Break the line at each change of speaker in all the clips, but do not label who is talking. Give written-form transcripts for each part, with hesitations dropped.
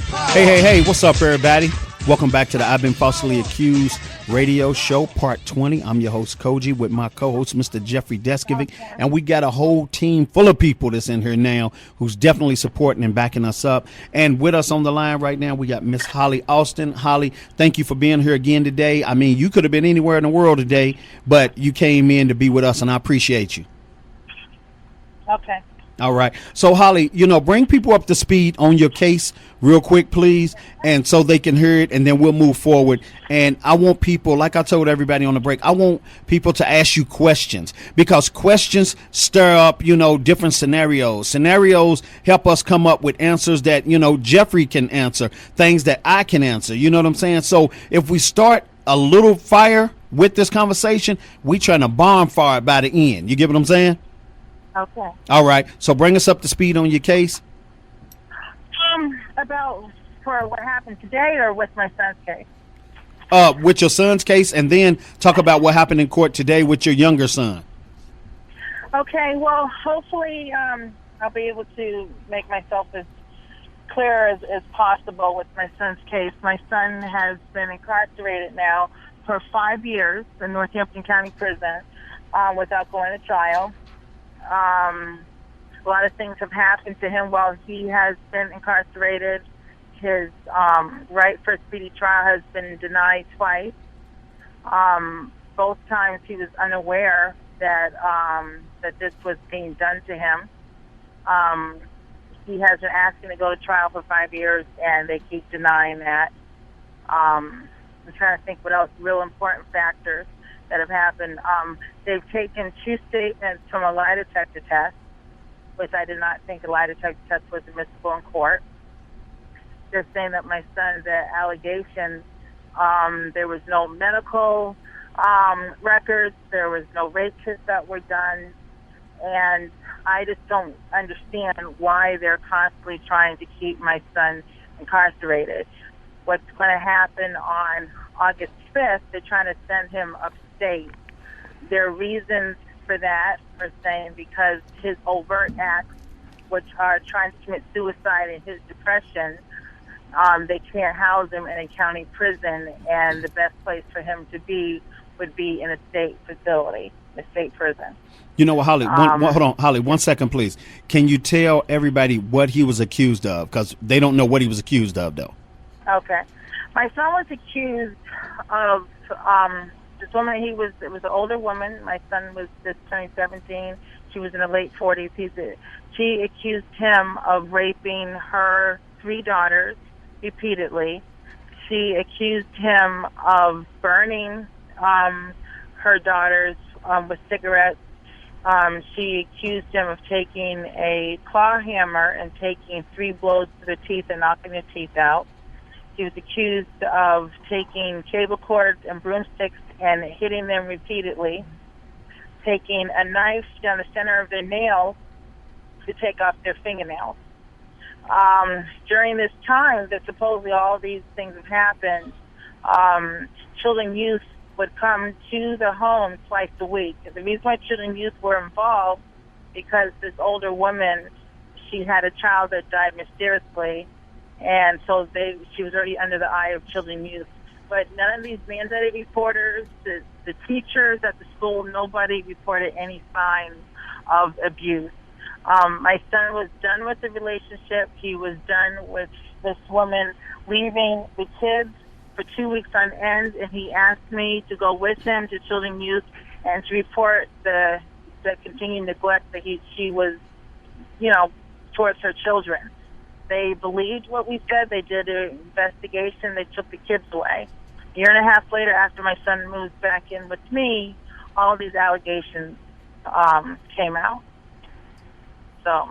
Hey, what's up, everybody? Welcome back to the I've Been Falsely Accused radio show, part 20. I'm your host, Cogee, with my co-host, Mr. Jeffrey Deskovic, and we got a whole team full of people that's in here now who's definitely supporting and backing us up. And with us on the line right now, we got Miss Holly Alston. Holly, thank you for being here again today. I mean, you could have been anywhere in the world today, but you came in to be with us, and I appreciate you.
Okay.
All right. So, Holly, bring people up to speed on your case real quick, please, and so they can hear it, and then we'll move forward. And I want people, like I told everybody on the break, I want people to ask you questions, because questions stir up, different scenarios. Scenarios help us come up with answers that, Jeffrey can answer, things that I can answer. You know what I'm saying? So if we start a little fire with this conversation, we trying to bonfire it by the end. You get what I'm saying?
Okay.
All right. So bring us up to speed on your case.
About for what happened today, or with my son's case?
With your son's case, and then talk about what happened in court today with your younger son.
Okay. Well, hopefully, I'll be able to make myself as clear as possible with my son's case. My son has been incarcerated now for 5 years in Northampton County Prison without going to trial. A lot of things have happened to him while he has been incarcerated. His right for a speedy trial has been denied twice. Both times he was unaware that this was being done to him. He has been asking to go to trial for 5 years, and they keep denying that. I'm trying to think what else, real important factors that have happened. They've taken 2 statements from a lie detector test, which I did not think a lie detector test was admissible in court. They're saying that my son's allegation, there was no medical records, there was no rape kits that were done, and I just don't understand why they're constantly trying to keep my son incarcerated. What's going to happen on August 5th, they're trying to send him upstate. There are reasons for that, for saying because his overt acts, which are trying to commit suicide and his depression, they can't house him in a county prison, and the best place for him to be would be in a state facility, a state prison.
You know what, Holly, hold on, Holly, 1 second, please. Can you tell everybody what he was accused of? Because they don't know what he was accused of, though.
Okay. My son was accused of this woman. It was an older woman. My son was just turning 17. She was in her late 40s. She accused him of raping her 3 daughters repeatedly. She accused him of burning her daughters with cigarettes. She accused him of taking a claw hammer and taking 3 blows to the teeth and knocking the teeth out. He was accused of taking cable cords and broomsticks and hitting them repeatedly, taking a knife down the center of their nails to take off their fingernails. During this time that supposedly all these things have happened, children youth would come to the home twice a week. The reason why children youth were involved, because this older woman, she had a child that died mysteriously, and so she was already under the eye of children youth. But none of these mandated reporters, the teachers at the school, nobody reported any signs of abuse. My son was done with the relationship. He was done with this woman leaving the kids for 2 weeks on end, and he asked me to go with him to children youth and to report the continued neglect that she was, towards her children. They believed what we said. They did an investigation. They took the kids away. A year and a half later, after my son moved back in with me, all these allegations came out. So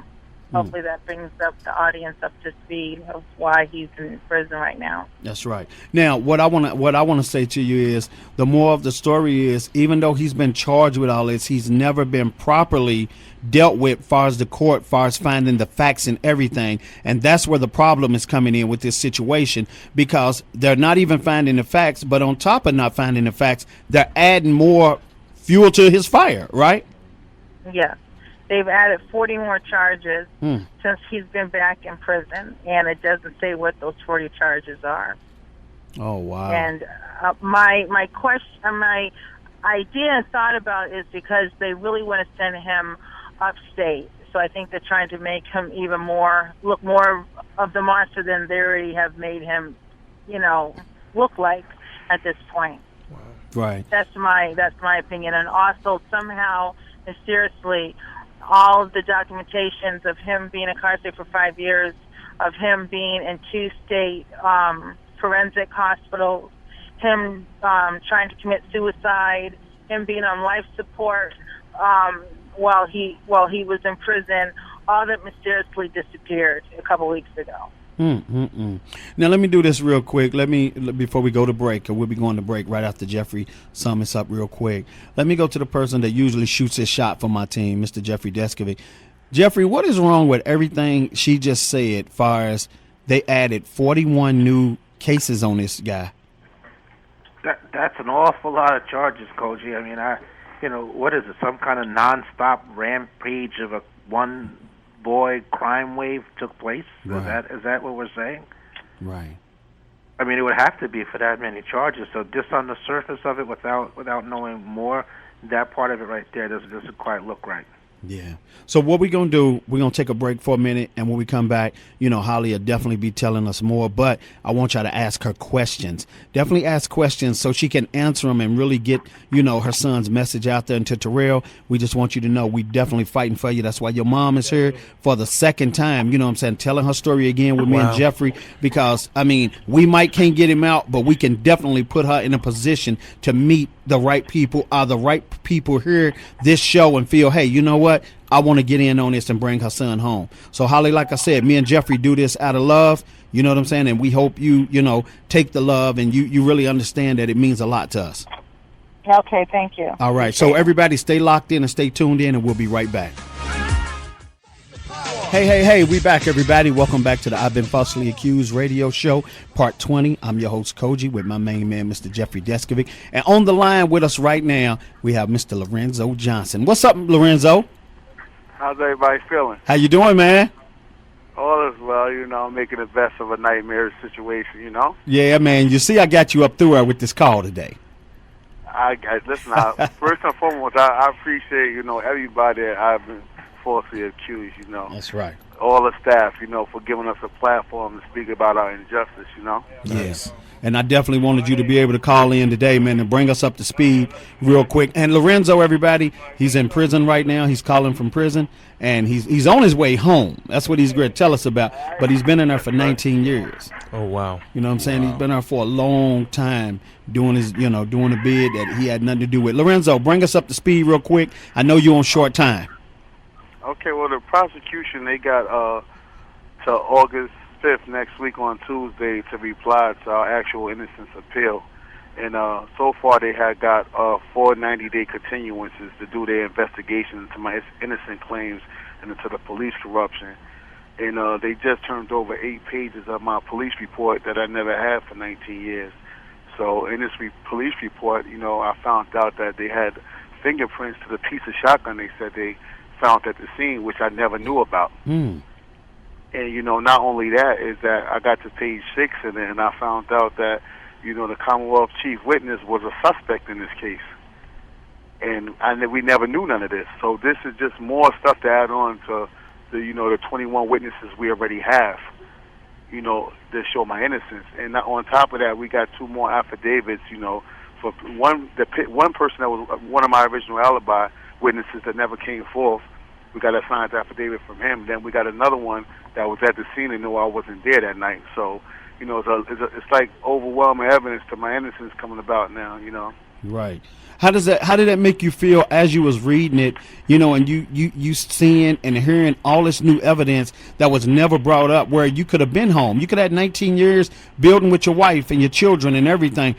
hopefully that brings up the audience up to speed of why he's in prison right now.
That's right. Now, what I want to say to you is, the more of the story is, even though he's been charged with all this, he's never been properly dealt with far as the court, far as finding the facts and everything. And that's where the problem is coming in with this situation, because they're not even finding the facts, but on top of not finding the facts, they're adding more fuel to his fire, right?
Yeah. they've added 40 more charges since he's been back in prison, and it doesn't say what those 40 charges are.
Oh, wow.
And my question, my idea and thought about it is because they really want to send him upstate. So I think they're trying to make him even look more of the monster than they already have made him, look like at this point.
Wow.
Right.
That's my opinion. And also somehow, mysteriously, all of the documentations of him being incarcerated for 5 years, of him being in 2 state forensic hospitals, him trying to commit suicide, him being on life support while he was in prison, all that mysteriously disappeared a couple weeks ago.
Now let me do this real quick. Before we go to break, or we'll be going to break right after Jeffrey sum us up real quick. Let me go to the person that usually shoots his shot for my team, Mr. Jeffrey Deskovic. Jeffrey, what is wrong with everything she just said, far as they added 41 new cases on this guy?
That's an awful lot of charges, Cogee. I mean, what is it? Some kind of nonstop rampage of one boy crime wave took place?
Right.
Is that what we're saying?
Right.
I mean, it would have to be for that many charges. So just on the surface of it, without knowing more, that part of it right there doesn't quite look right.
Yeah. So what we're going to do, we're going to take a break for a minute, and when we come back, Holly will definitely be telling us more, but I want y'all to ask her questions. Definitely ask questions so she can answer them and really get, her son's message out there. And to Terrell, we just want you to know we definitely fighting for you. That's why your mom is here for the second time, telling her story again with me and Jeffrey, because, we can't get him out, but we can definitely put her in a position to meet the right people, hear this show and feel, hey, you know what? I want to get in on this and bring her son home. So, Holly, like I said, me and Jeffrey do this out of love. You know what I'm saying? And we hope you, take the love and you really understand that it means a lot to us.
Okay, thank you.
All right. So, everybody stay locked in and stay tuned in, and we'll be right back. Hey, we back, everybody. Welcome back to the I've Been Falsely Accused radio show, part 20. I'm your host, Cogee, with my main man, Mr. Jeffrey Deskovic. And on the line with us right now, we have Mr. Lorenzo Johnson. What's up, Lorenzo?
How's everybody feeling?
How you doing, man?
All is well, making the best of a nightmare situation,
Yeah, man. You see, I got you up through her with this call today.
Listen, first and foremost, I appreciate, everybody that I've been falsely accused,
That's right.
All the staff, for giving us a platform to speak about our injustice,
Yes. And I definitely wanted you to be able to call in today, man, and bring us up to speed real quick. And Lorenzo, everybody, he's in prison right now. He's calling from prison, and he's on his way home. That's what he's going to tell us about. But he's been in there for 19 years.
Oh, wow.
You know what I'm saying? Wow. He's been there for a long time doing his, doing a bid that he had nothing to do with. Lorenzo, bring us up to speed real quick. I know you're on short time.
Okay, well, the prosecution, they got to August 5th next week on Tuesday to reply to our actual innocence appeal. And so far they had got 4 90-day continuances to do their investigation into my innocent claims and into the police corruption. And they just turned over 8 pages of my police report that I never had for 19 years. So in this police report, I found out that they had fingerprints to the piece of shotgun they said they found at the scene, which I never knew about. And, not only that, is that I got to page 6 in it, and I found out that, the Commonwealth chief witness was a suspect in this case. And we never knew none of this. So this is just more stuff to add on to the 21 witnesses we already have, to show my innocence. And on top of that, we got 2 more affidavits, for one person that was one of my original alibi witnesses that never came forth. We got a signed affidavit from him. Then we got another one that was at the scene and knew I wasn't there that night. So, it's like overwhelming evidence to my innocence coming about now.
Right. How did that make you feel as you was reading it? And you seeing and hearing all this new evidence that was never brought up, where you could have been home. You could have had 19 years building with your wife and your children and everything.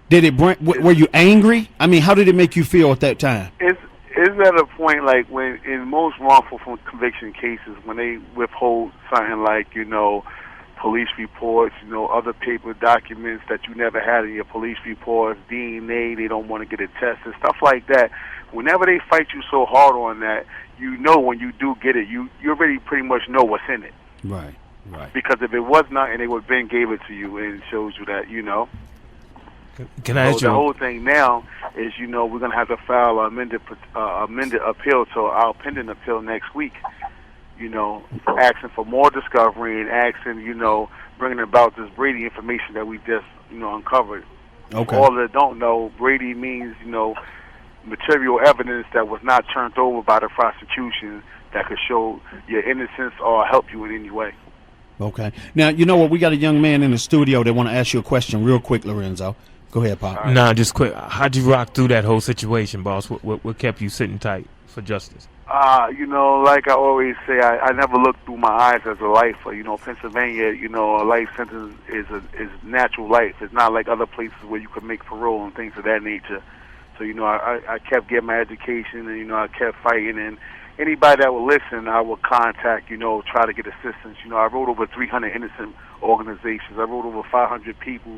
Did it were you angry? I mean, how did it make you feel at that time?
Is at a point like when in most wrongful conviction cases, when they withhold something like police reports, other paper documents that you never had in your police reports, DNA, they don't want to get it tested, stuff like that. Whenever they fight you so hard on that, when you do get it, you already pretty much know what's in it.
Right, right.
Because if it was not, and they would then gave it to you, and it shows you that,
Can I ask
So
you?
the whole thing now is, we're going to have to file an amended appeal to our pending appeal next week. Asking for more discovery and asking, bringing about this Brady information that we just, uncovered.
Okay.
For all that don't know, Brady means, material evidence that was not turned over by the prosecution that could show your innocence or help you in any way.
Okay. Now, you know what? We got a young man in the studio that want to ask you a question real quick, Lorenzo. Go ahead, Pop.
Nah, just quick. How'd you rock through that whole situation, boss? What kept you sitting tight for justice?
Like I always say, I never look through my eyes as a lifer. Pennsylvania, a life sentence is natural life. It's not like other places where you could make parole and things of that nature. So, I kept getting my education and, I kept fighting. And anybody that would listen, I would contact, try to get assistance. I wrote over 300 innocent organizations. I wrote over 500 people,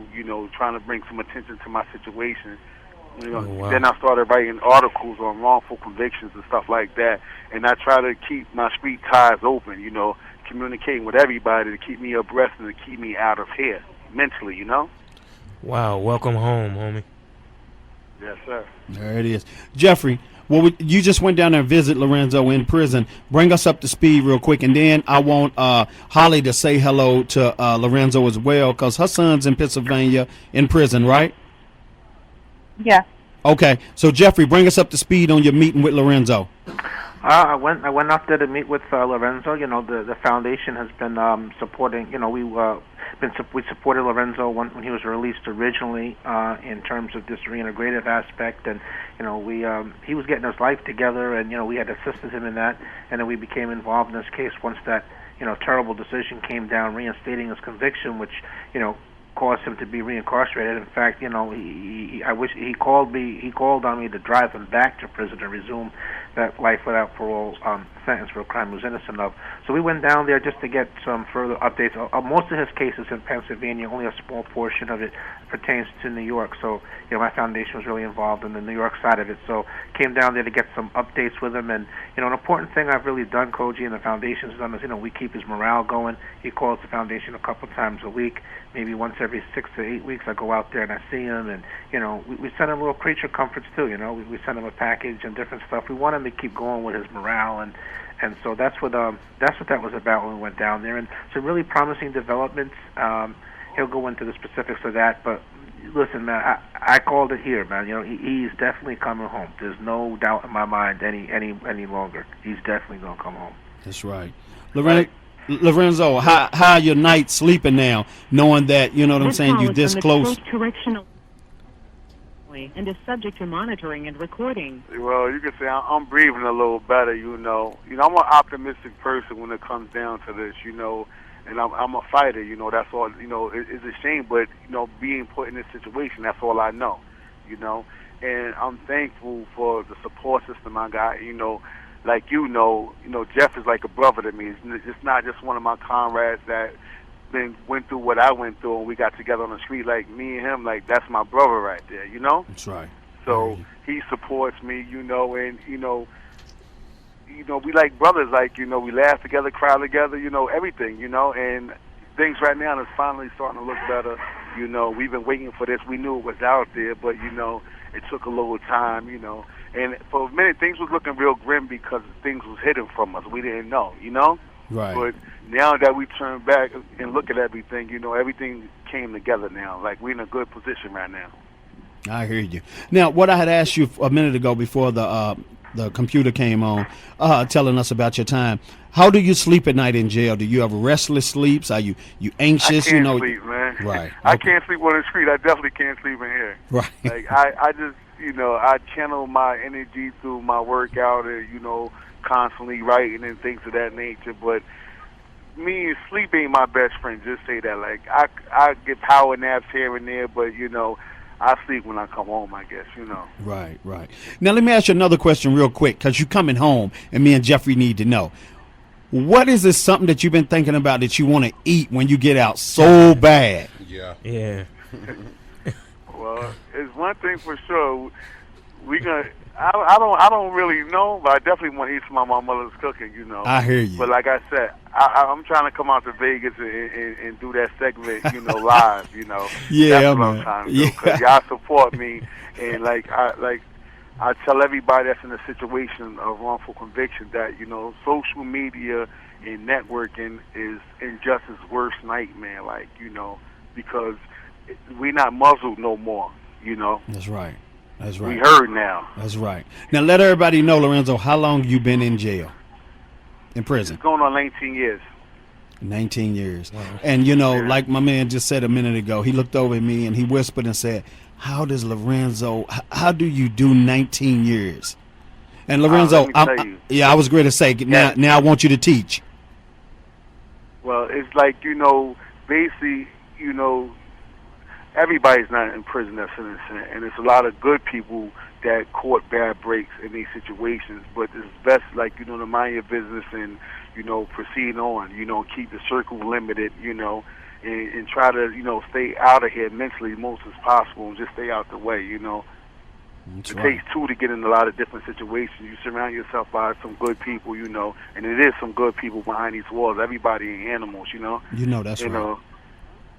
trying to bring some attention to my situation.
Wow.
Then I started writing articles on wrongful convictions and stuff like that. And I try to keep my street ties open, communicating with everybody to keep me abreast and to keep me out of here mentally,
Wow, welcome home, homie.
Yes, sir.
There it is. Jeffrey, you just went down there and visit Lorenzo in prison. Bring us up to speed real quick, and then I want Holly to say hello to Lorenzo as well, because her son's in Pennsylvania in prison, right?
Yeah.
Okay, so Jeffrey, bring us up to speed on your meeting with Lorenzo.
I went out there to meet with Lorenzo. The foundation has been supporting. We supported Lorenzo when he was released originally in terms of this reintegrative aspect, and he was getting his life together, and we had assisted him in that, and then we became involved in this case once that terrible decision came down reinstating his conviction, which caused him to be reincarcerated. In fact, he called on me to drive him back to prison to resume that life without parole sentence for a crime he was innocent of. So we went down there just to get some further updates. Most of his cases in Pennsylvania, only a small portion of it pertains to New York. So, my foundation was really involved in the New York side of it. So came down there to get some updates with him. And, an important thing I've really done, Cogee, and the foundation's done is, we keep his morale going. He calls the foundation a couple times a week, maybe once every 6 to 8 weeks. I go out there and I see him, and, we send him little creature comforts too, we send him a package and different stuff. We want him to keep going with his morale, and so that's what that was about when we went down there. And some really promising developments. He'll go into the specifics of that, but listen, man, I called it here, man. He's definitely coming home. There's no doubt in my mind any longer. He's definitely gonna come home.
That's right. Lorenzo, how are your nights sleeping now, knowing that, you this close?
And is subject to monitoring and recording.
Well, you can say I'm breathing a little better, I'm an optimistic person when it comes down to this, and I'm a fighter, that's all, it's a shame, but, being put in this situation, that's all I know, and I'm thankful for the support system I got, like, Jeff is like a brother to me. It's not just one of my comrades that went through what I went through and we got together on the street. Like, me and him, like, that's my brother right there,
That's right.
So he supports me, and, we like brothers, like, we laugh together, cry together, everything, and things right now is finally starting to look better. We've been waiting for this. We knew it was out there, but, it took a little time, and for a minute things was looking real grim because things was hidden from us. We didn't know,
Right.
But now that we turn back and look at everything, everything came together now. Like, we're in a good position right now.
I hear you. Now, what I had asked you a minute ago before the computer came on, telling us about your time. How do you sleep at night in jail? Do you have restless sleeps? Are you anxious?
I can't sleep, man.
Right.
I can't sleep on the street. I definitely can't sleep in here.
Right.
Like, I just, I channel my energy through my workout and, constantly writing and things of that nature. But me, sleep ain't my best friend. Just say that. Like, I get power naps here and there, but, I sleep when I come home, I guess, Right.
Now, let me ask you another question real quick, because you're coming home, and me and Jeffrey need to know. What is this something that you've been thinking about that you want to eat when you get out so bad?
Yeah.
Well, it's one thing for sure. I don't really know, but I definitely want to eat some of my mother's cooking.
I hear you.
But like I said, I'm trying to come out to Vegas and do that segment, live.
Yeah,
that's what
man.
I'm trying to do because y'all support me, and I tell everybody that's in a situation of wrongful conviction that social media and networking is injustice's worst nightmare. Because we not muzzled no more.
That's right. That's right.
We heard now.
That's right. Now let everybody know, Lorenzo, how long you been in jail, in prison?
It's going on 19 years.
19 years. Wow. And like my man just said a minute ago, he looked over at me and he whispered and said, how do you do 19 years? And Lorenzo, I was going to say, now I want you to teach.
Well, it's like, basically, everybody's not in prison that's innocent, and there's a lot of good people that caught bad breaks in these situations, but it's best, to mind your business and, proceed on, keep the circle limited, and try to, stay out of here mentally most as possible and just stay out the way,
That's
it
right.
takes two to get in a lot of different situations. You surround yourself by some good people, and it is some good people behind these walls. Everybody ain't animals,
That's right.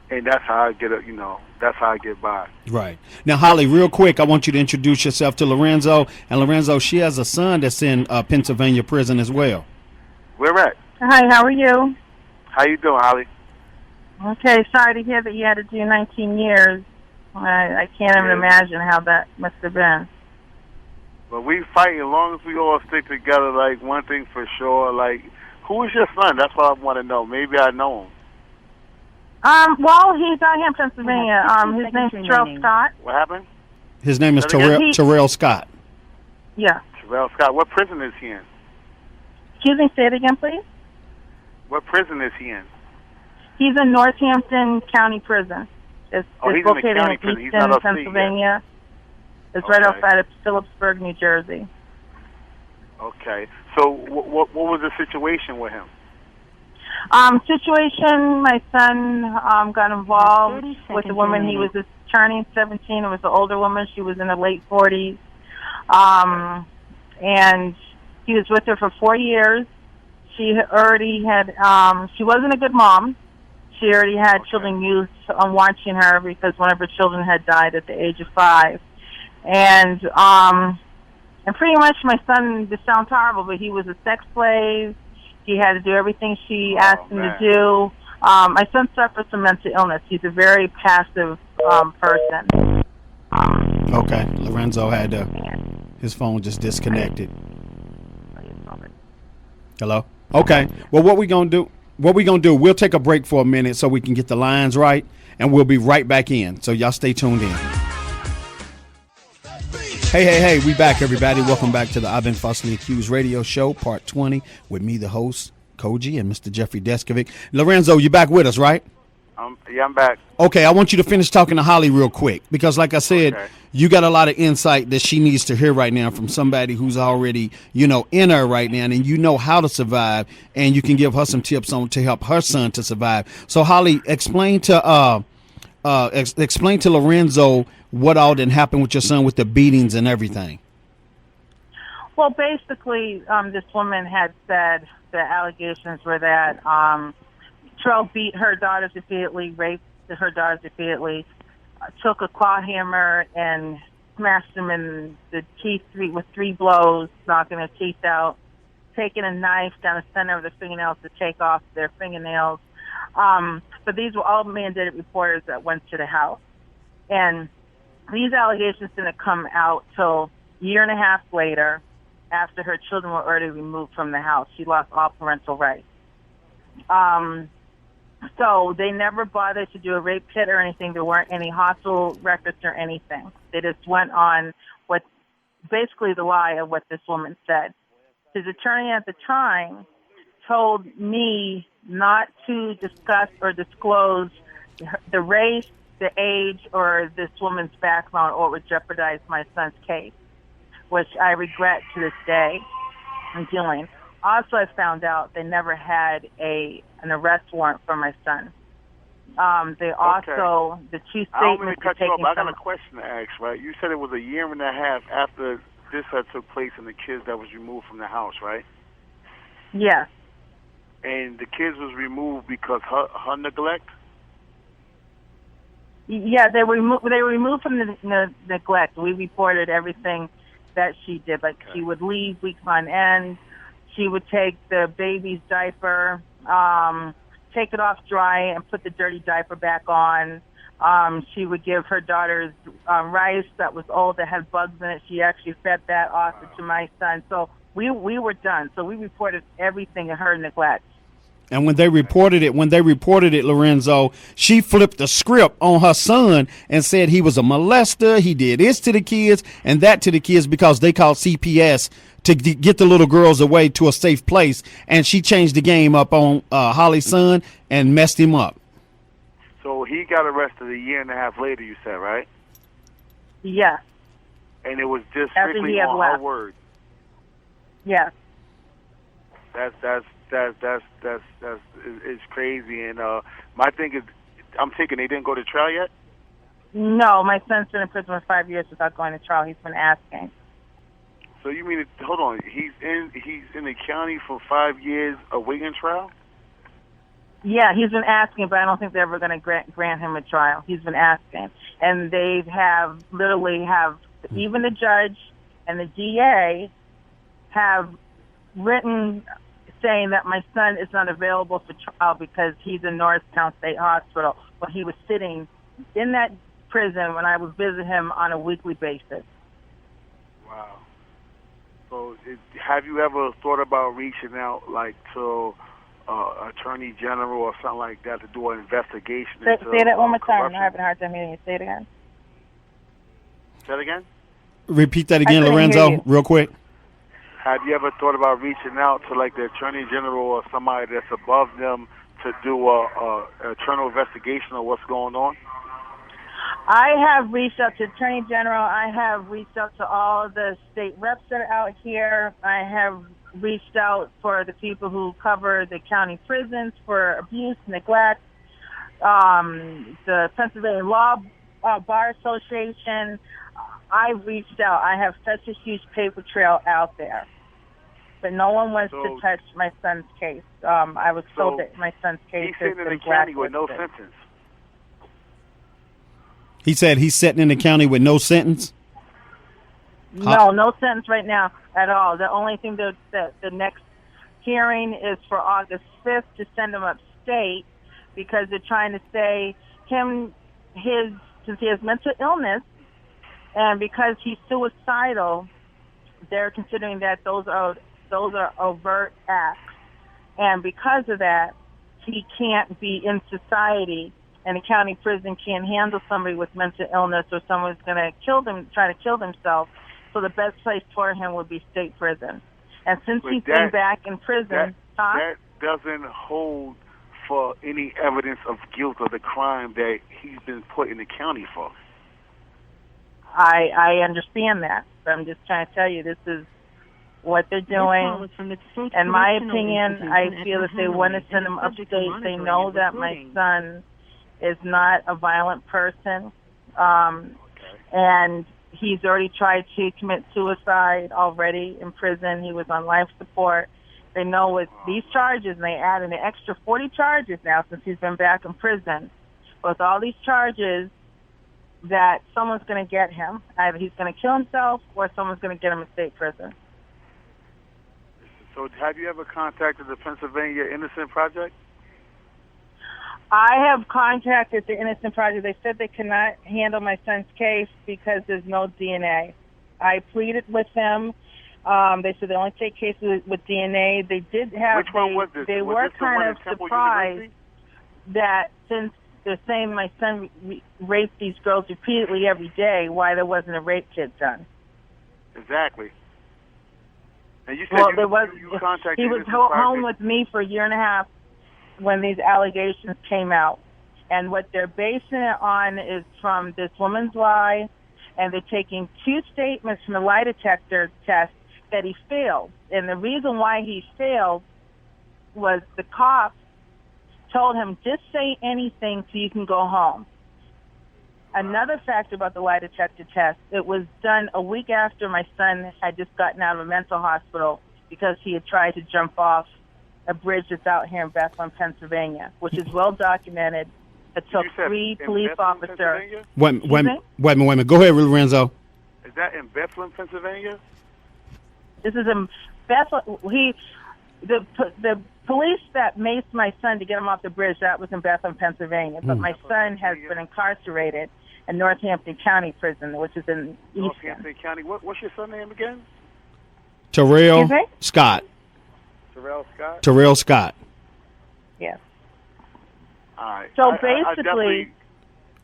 And that's how I get that's how I get by.
Right. Now, Holly, real quick, I want you to introduce yourself to Lorenzo. And Lorenzo, she has a son that's in Pennsylvania prison as well.
Where at?
Hi, how are you?
How you doing, Holly?
Okay, sorry to hear that you had to do 19 years. I can't even imagine how that must have been.
But we fight as long as we all stick together. One thing for sure, who is your son? That's what I want to know. Maybe I know him.
Well, he's out here in Pennsylvania. His name's Terrell Scott.
What happened?
His name is Terrell Scott.
Yeah.
Terrell Scott. What prison is he in?
Excuse me, say it again, please.
What prison is he in?
He's in Northampton County Prison. It's
he's
located
in the county
in
prison. He's
Easton,
not
Pennsylvania. It's right outside of Phillipsburg, New Jersey.
Okay. So what was the situation with him?
Situation, my son got involved with a woman. He was just turning 17. It was an older woman. She was in her late 40s. And he was with her for 4 years. She already had, she wasn't a good mom. She already had children used on watching her because one of her children had died at the age of 5. And pretty much my son, this sounds horrible, but he was a sex slave. He had to do everything she asked him to do. My son suffers from mental illness. He's a very passive person.
Okay, Lorenzo had his phone just disconnected. Hello? Okay, well, what we gonna do, we'll take a break for a minute so we can get the lines right, and we'll be right back in. So y'all stay tuned in. Hey, we back, everybody. Welcome back to the I've Been Falsely Accused radio show, part 20, with me, the host, Cogee, and Mr. Jeffrey Deskovic. Lorenzo, you back with us, right?
Yeah, I'm back.
Okay, I want you to finish talking to Holly real quick, because like I said, you got a lot of insight that she needs to hear right now from somebody who's already, in her right now, and you know how to survive, and you can give her some tips on to help her son to survive. So, Holly, explain to Lorenzo what all didn't happen with your son with the beatings and everything.
Well, basically, this woman had said the allegations were that Terrell beat her daughters repeatedly, raped her daughters repeatedly, took a claw hammer and smashed them in the teeth with 3 blows, knocking their teeth out, taking a knife down the center of their fingernails to take off their fingernails. But these were all mandated reporters that went to the house. And these allegations didn't come out till a year and a half later, after her children were already removed from the house. She lost all parental rights. So they never bothered to do a rape kit or anything. There weren't any hospital records or anything. They just went on what basically the lie of what this woman said. His attorney at the time told me not to discuss or disclose the race, the age, or this woman's background, or it would jeopardize my son's case, which I regret to this day in doing. also I found out they never had an arrest warrant for my son. They also, the two
I don't mean
statements
to cut you off.
taken
I got a
from,
question to ask, right? You said it was a year and a half after this had took place and the kids that was removed from the house, right?
yes,
And the kids was removed because her neglect?
yeah, they were removed from the neglect. We reported everything that she did. Like she would leave weeks on end. She would take the baby's diaper, take it off dry, and put the dirty diaper back on. She would give her daughters rice that was old that had bugs in it. She actually fed that off to my son. So we were done. So we reported everything in her neglect.
And when they reported it, Lorenzo, she flipped the script on her son and said he was a molester. He did this to the kids and that to the kids because they called CPS to get the little girls away to a safe place. And she changed the game up on Holly's son and messed him up.
So he got arrested a year and a half later, you said, right?
Yes,
And it was just
After
strictly
he had
on her
left.
word.
yes.
It's crazy. And my thing is, I'm thinking they didn't go to trial yet.
No, my son's been in prison for 5 years without going to trial. He's been asking.
So you mean, hold on, he's in the county for 5 years awaiting trial?
Yeah, he's been asking, but I don't think they're ever going to grant him a trial. He's been asking. And they have even the judge and the DA have written saying that my son is not available for trial because he's in Norristown State Hospital when he was sitting in that prison when I would visit him on a weekly basis.
Wow. So have you ever thought about reaching out, like, to Attorney General or something like that to do an investigation into
Say that one more time.
corruption?
I'm having a hard time hearing you. Say it again.
Say that again?
Repeat that again,
I couldn't hear
Lorenzo,
you.
real quick.
Have you ever thought about reaching out to, like, the Attorney General or somebody that's above them to do a internal investigation of what's going on?
I have reached out to Attorney General. I have reached out to all the state reps that are out here. I have reached out for the people who cover the county prisons for abuse, neglect, the Pennsylvania Law Bar Association. I've reached out. I have such a huge paper trail out there. But no one wants to touch my son's case. I was told that my son's case
he's
has
sitting in
been
the county with no
blacklisted.
sentence.
He said he's sitting in the county with no sentence.
No sentence right now at all. The only thing that the next hearing is for August 5th to send him upstate because they're trying to say since he has mental illness and because he's suicidal, they're considering that those are overt acts. And because of that, he can't be in society. And the county prison can't handle somebody with mental illness or someone's going to try to kill themselves. So the best place for him would be state prison. And since he's been back in prison,
that doesn't hold for any evidence of guilt of the crime that he's been put in the county for.
I understand that, but I'm just trying to tell you this is what they're doing. In my opinion, I feel that they want to send him upstate. They know that my son is not a violent person, and he's already tried to commit suicide already in prison. He was on life support. They know with these charges, and they added an extra 40 charges now since he's been back in prison. With all these charges, that someone's going to get him. Either he's going to kill himself or someone's going to get him in state prison.
So have you ever contacted the Pennsylvania Innocent Project?
I have contacted the Innocent Project. They said they cannot handle my son's case because there's no DNA. I pleaded with them. They said they only take cases with DNA. They did have.
Which one was this?
They
Was
were
this the one
kind
in
of
Temple
surprised
University?
that since they're saying my son raped these girls repeatedly every day, why there wasn't a rape kit done.
Exactly. And you said you contacted
he was
Innocent
home
Project.
with me for a year and a half when these allegations came out. And what they're basing it on is from this woman's lie, and they're taking two statements from the lie detector test that he failed. And the reason why he failed was the cops told him, just say anything so you can go home. Another factor about the lie detector test, it was done a week after my son had just gotten out of a mental hospital because he had tried to jump off a bridge that's out here in Bethlehem, Pennsylvania, which is well documented. It took 3 police officers.
Wait a minute. Go ahead, Lorenzo.
Is that in Bethlehem, Pennsylvania?
This is in Bethlehem. The police that maced my son to get him off the bridge, that was in Bethlehem, Pennsylvania. But my son has been incarcerated in Northampton County Prison, which is in Easton.
Northampton County. What's your son's name again?
Terrell Scott.
Terrell Scott?
Terrell Scott.
Yes.
All right.
So
I
basically...
definitely,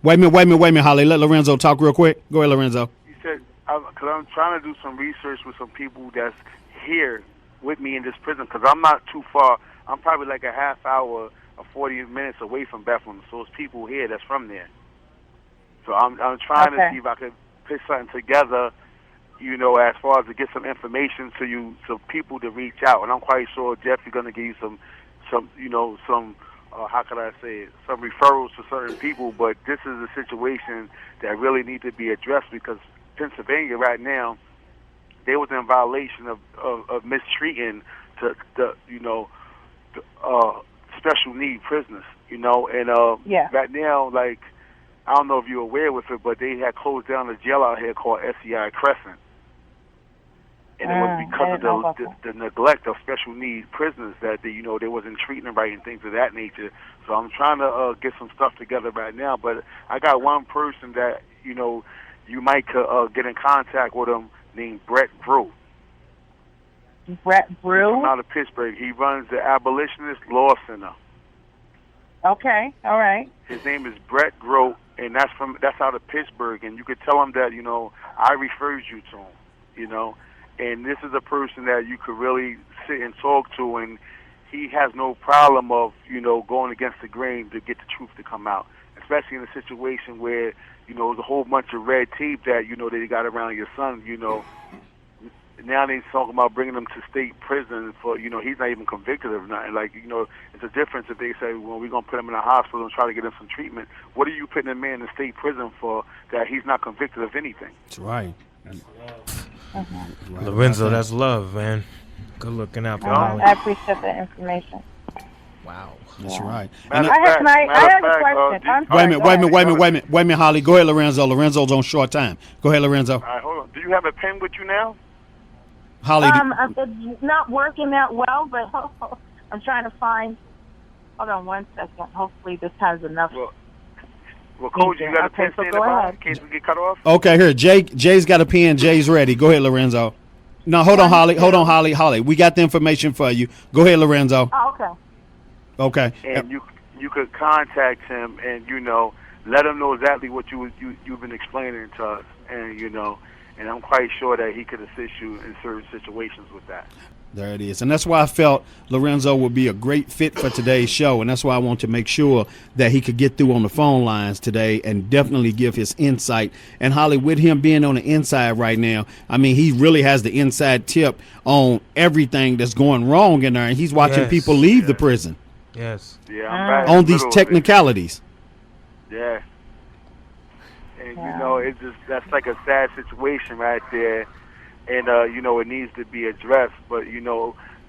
Wait a minute, Holly. Let Lorenzo talk real quick. Go ahead, Lorenzo.
you said, because I'm trying to do some research with some people that's here with me in this prison, because I'm not too far. I'm probably like a half hour or 40 minutes away from Bethlehem. So it's people here that's from there. So I'm trying to see if I could put something together, you know, as far as to get some information to you, so people to reach out. And I'm quite sure Jeffrey's going to give you some how could I say it, some referrals to certain people. But this is a situation that really needs to be addressed, because Pennsylvania right now, they was in violation of mistreating special need prisoners, you know, and right now, like, I don't know if you're aware with it, but they had closed down a jail out here called SEI Crescent. And it was because of the neglect of special needs prisoners that they wasn't treating them right and things of that nature. So I'm trying to get some stuff together right now. But I got one person that, you might get in contact with him, named Brett Brew.
Brett Brew?
He's from out of Pittsburgh. He runs the Abolitionist Law Center.
Okay, all right.
His name is Brett Brew, and that's out of Pittsburgh. And you could tell him that, I referred you to him, And this is a person that you could really sit and talk to, and he has no problem of, going against the grain to get the truth to come out, especially in a situation where, there's a whole bunch of red tape that, they got around your son, Now they're talking about bringing him to state prison for, he's not even convicted of nothing. Like, it's a difference if they say, well, we're going to put him in a hospital and try to get him some treatment. What are you putting a man in state prison for that he's not convicted of anything?
That's right.
Lorenzo, that's love, man. Good looking out for Holly.
I appreciate the information.
Wow.
That's right.
I have a question.
Wait a minute, Holly. Go ahead, Lorenzo. Lorenzo's on short time. Go ahead, Lorenzo.
All right, hold on. Do you have a pen with you now?
Holly.
It's not working that well, but I'm trying to find. Hold on 1 second. Hopefully this has enough.
Well, Cogee, you got a pen standing by in case we get cut off?
Okay, here. Jay's got a pen. Jay's ready. Go ahead, Lorenzo. No, hold on, Holly. Holly, we got the information for you. Go ahead, Lorenzo.
Oh, okay.
Okay.
And you could contact him and, let him know exactly what you've been explaining to us. And, and I'm quite sure that he could assist you in certain situations with that.
There it is. And that's why I felt Lorenzo would be a great fit for today's show. And that's why I want to make sure that he could get through on the phone lines today and definitely give his insight. And Holly, with him being on the inside right now, I mean, he really has the inside tip on everything that's going wrong in there. And he's watching people leave the prison.
Yes.
Yeah, I'm right
on these technicalities.
Yeah. And, it's just, that's like a sad situation right there. And, it needs to be addressed. But,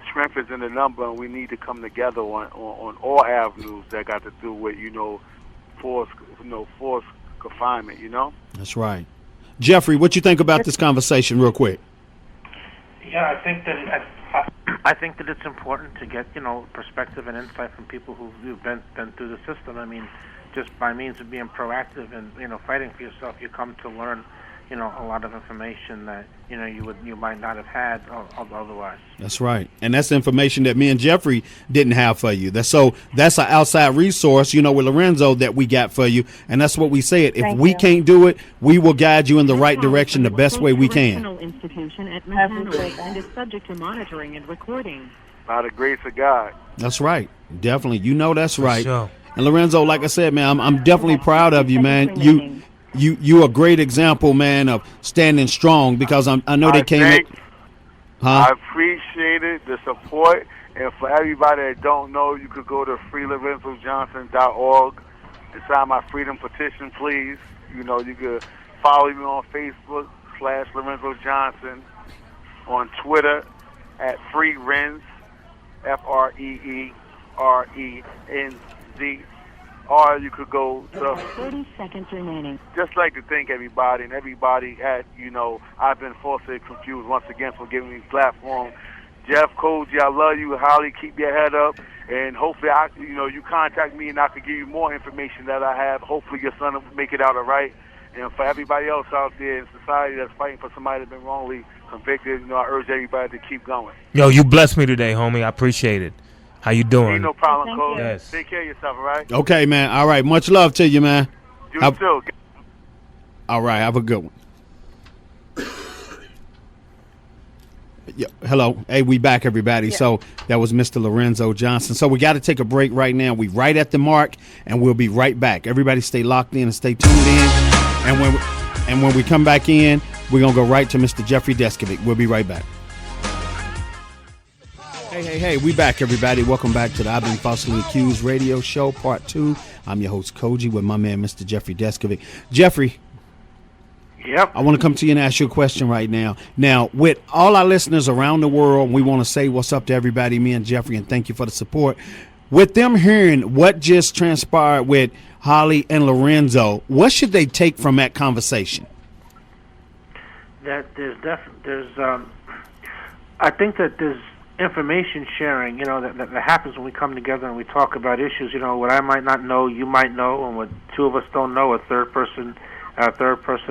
strength is in the number, and we need to come together on all avenues that got to do with, forced confinement,
That's right. Jeffrey, what you think about this conversation real quick?
Yeah, I think that it's important to get, perspective and insight from people who've been through the system. I mean, just by means of being proactive and, fighting for yourself, you come to learn, a lot of information that, you might not have had otherwise.
That's right. And that's information that me and Jeffrey didn't have for you. That's an outside resource, with Lorenzo that we got for you. And that's what we said. If we can't do it, we will guide you in the right direction the best way we can.
Institution at and is subject to monitoring and recording.
By the grace of God.
That's right. Definitely. That's right.
Sure.
And Lorenzo, like I said, man, I'm definitely proud of you, man. You a great example, man, of standing strong, because I know they came in.
I appreciate it, the support. And for everybody that don't know, you could go to freelorenzojohnson.org and sign my freedom petition, please. You know, you could follow me on Facebook /Lorenzo Johnson, on Twitter at FreeRenz, FreeRenz, or you could go to
30 seconds remaining.
Just like to thank everybody, and everybody at, you know, I've been falsely confused once again for giving me platform. Jeff, Cogee, I love you. Holly, keep your head up, and hopefully, you contact me and I can give you more information that I have. Hopefully, your son will make it out all right. And for everybody else out there in society that's fighting for somebody that's been wrongly convicted, I urge everybody to keep going.
Yo, you blessed me today, homie. I appreciate it. How you doing?
Ain't no problem, Cole.
Yes.
Take care of yourself, all right?
Okay, man. All right. Much love to you, man.
You too.
All right. Have a good one. Yeah, hello. Hey, we back, everybody. Yeah. So that was Mr. Lorenzo Johnson. So we got to take a break right now. We right at the mark, and we'll be right back. Everybody stay locked in and stay tuned in. And when we come back in, we're going to go right to Mr. Jeffrey Deskovic. We'll be right back. Hey, we back, everybody. Welcome back to the I've Been Falsely Accused radio show, part 2. I'm your host, Cogee, with my man, Mr. Jeffrey Deskovic. Jeffrey.
Yep.
I want to come to you and ask you a question right now. Now, with all our listeners around the world, we want to say what's up to everybody, me and Jeffrey, and thank you for the support. With them hearing what just transpired with Holly and Lorenzo, what should they take from that conversation?
That I think that there's information sharing, that happens when we come together and we talk about issues. What I might not know, you might know, and what two of us don't know, a third person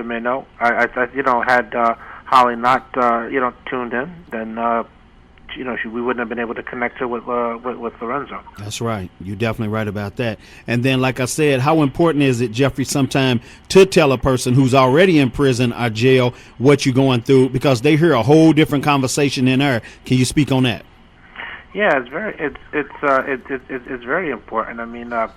may know. I had Holly not tuned in, then we wouldn't have been able to connect her with Lorenzo.
That's right. You're definitely right about that. And then, like I said, how important is it, Jeffrey, sometime to tell a person who's already in prison or jail what you're going through, because they hear a whole different conversation in there. Can you speak on that?
Yeah, it's very important. I mean, like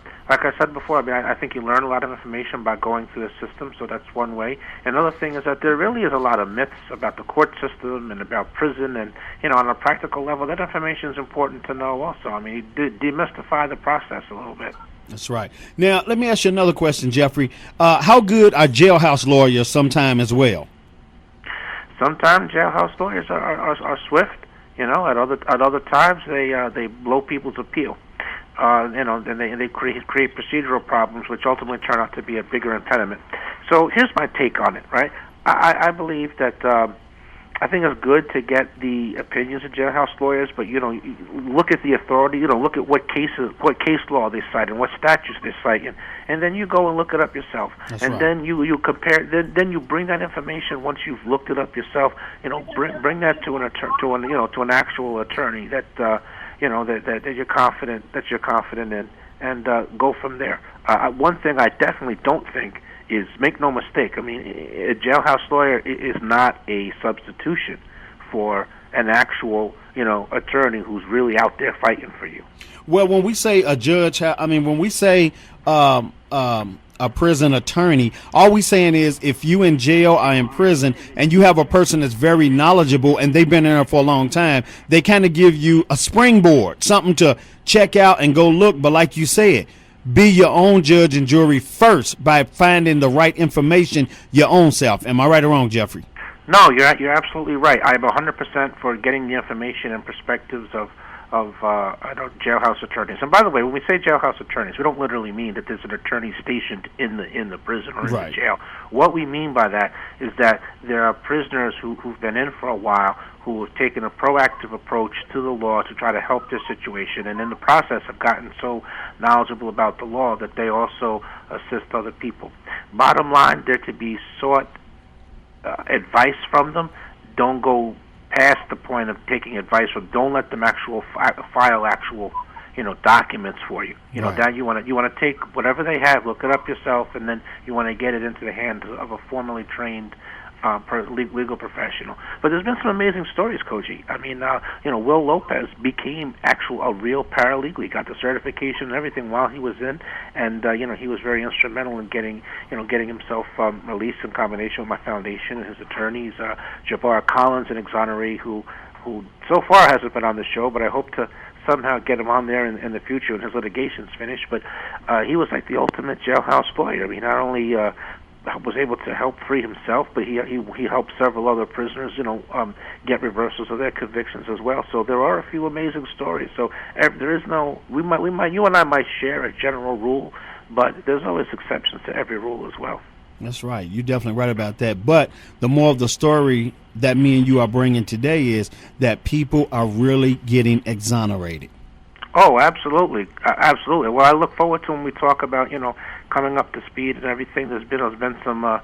I said before, I think you learn a lot of information by going through the system, so that's one way. Another thing is that there really is a lot of myths about the court system and about prison, and on a practical level, that information is important to know also. I mean, demystify the process a little bit.
That's right. Now, let me ask you another question, Jeffrey. How good are jailhouse lawyers sometime as well?
Sometimes jailhouse lawyers are swift. At other times they blow people's appeal. And they create procedural problems, which ultimately turn out to be a bigger impediment. So here's my take on it. Right, I believe that I think it's good to get the opinions of jailhouse lawyers, but you look at the authority. Look at what case law they cite and what statutes they cite, and then you go and look it up yourself.
That's
and
right.
Then you compare. Then you bring that information once you've looked it up yourself. Bring that to an actual attorney that you're confident in, and go from there. One thing I definitely don't think is, make no mistake, I mean, a jailhouse lawyer is not a substitution for an actual, attorney who's really out there fighting for you.
Well, when we say a judge, when we say a prison attorney, all we saying is if you in jail or in prison and you have a person that's very knowledgeable and they've been in there for a long time, they kind of give you a springboard, something to check out and go look. But like you said, be your own judge and jury first by finding the right information your own self. Am I right or wrong, Jeffrey?
No, you're absolutely right. I'm 100% for getting the information and perspectives of jailhouse attorneys. And by the way, when we say jailhouse attorneys, we don't literally mean that there's an attorney stationed in the prison or in the jail. What we mean by that is that there are prisoners who've been in for a while, who have taken a proactive approach to the law to try to help their situation, and in the process have gotten so knowledgeable about the law that they also assist other people. Bottom line, they're to be sought advice from them. Don't go past the point of taking advice from. Don't let them file actual documents for you. That you want to take whatever they have, look it up yourself, and then you want to get it into the hands of a formally trained legal professional. But there's been some amazing stories, Cogee. I mean, Will Lopez became a real paralegal. He got the certification and everything while he was in, and he was very instrumental in getting himself released in combination with my foundation and his attorneys. Jabbar Collins, an exoneree who who so far hasn't been on the show, but I hope to somehow get him on there in the future when his litigation's finished. But he was like the ultimate jailhouse lawyer. I mean, not only was able to help free himself, but he helped several other prisoners, get reversals of their convictions as well. So there are a few amazing stories. So there is no, you and I might share a general rule, but there's always exceptions to every rule as well.
That's right. You're definitely right about that. But the more of the story that me and you are bringing today is that people are really getting exonerated.
Oh, absolutely, absolutely. Well, I look forward to when we talk about coming up to speed and everything. There's been some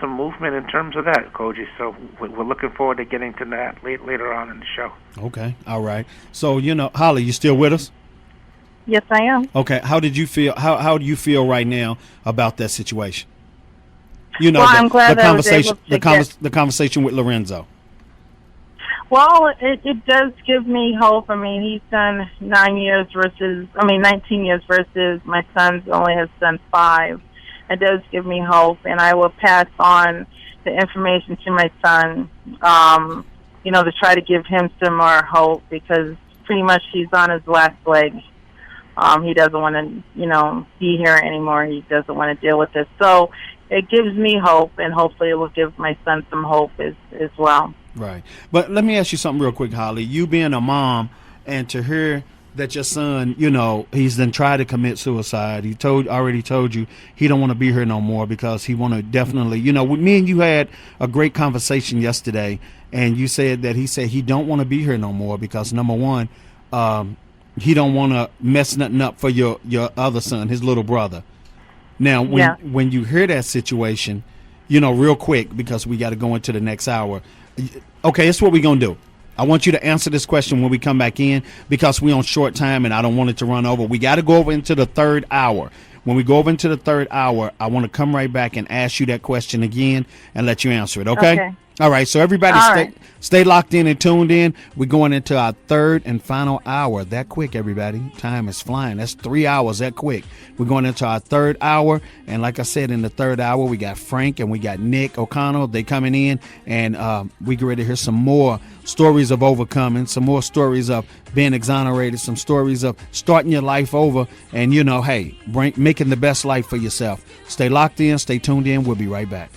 movement in terms of that, Cogee. So we're looking forward to getting to that later on in the show. Okay, all right. So Holly, you still with us?
Yes, I am.
Okay. How did you feel? How do you feel right now about that situation?
I'm glad that I was able to
the conversation with Lorenzo.
Well, it does give me hope. I mean, he's done 19 years versus my son's only has done 5. It does give me hope, and I will pass on the information to my son, to try to give him some more hope, because pretty much he's on his last leg. He doesn't want to, be here anymore. He doesn't want to deal with this. So it gives me hope, and hopefully it will give my son some hope as well.
Right. But let me ask you something real quick, Holly. You being a mom, and to hear that your son, he's then tried to commit suicide. He already told you he don't want to be here no more because he want to definitely, me and you had a great conversation yesterday, and you said that he don't want to be here no more because, number one, he don't want to mess nothing up for your other son, his little brother. Now, when you hear that situation, real quick, because we got to go into the next hour. Okay, it's what we're going to do. I want you to answer this question when we come back in, because we're on short time and I don't want it to run over. We got to go over into the third hour. When we go over into the third hour, I want to come right back and ask you that question again and let you answer it, okay? All right, so everybody stay locked in and tuned in. We're going into our third and final hour. That quick, everybody. Time is flying. That's 3 hours that quick. We're going into our third hour. And like I said, in the third hour, we got Frank and we got Nick O'Connell. They coming in, and we get ready to hear some more stories of overcoming, some more stories of being exonerated, some stories of starting your life over, and, making the best life for yourself. Stay locked in. Stay tuned in. We'll be right back.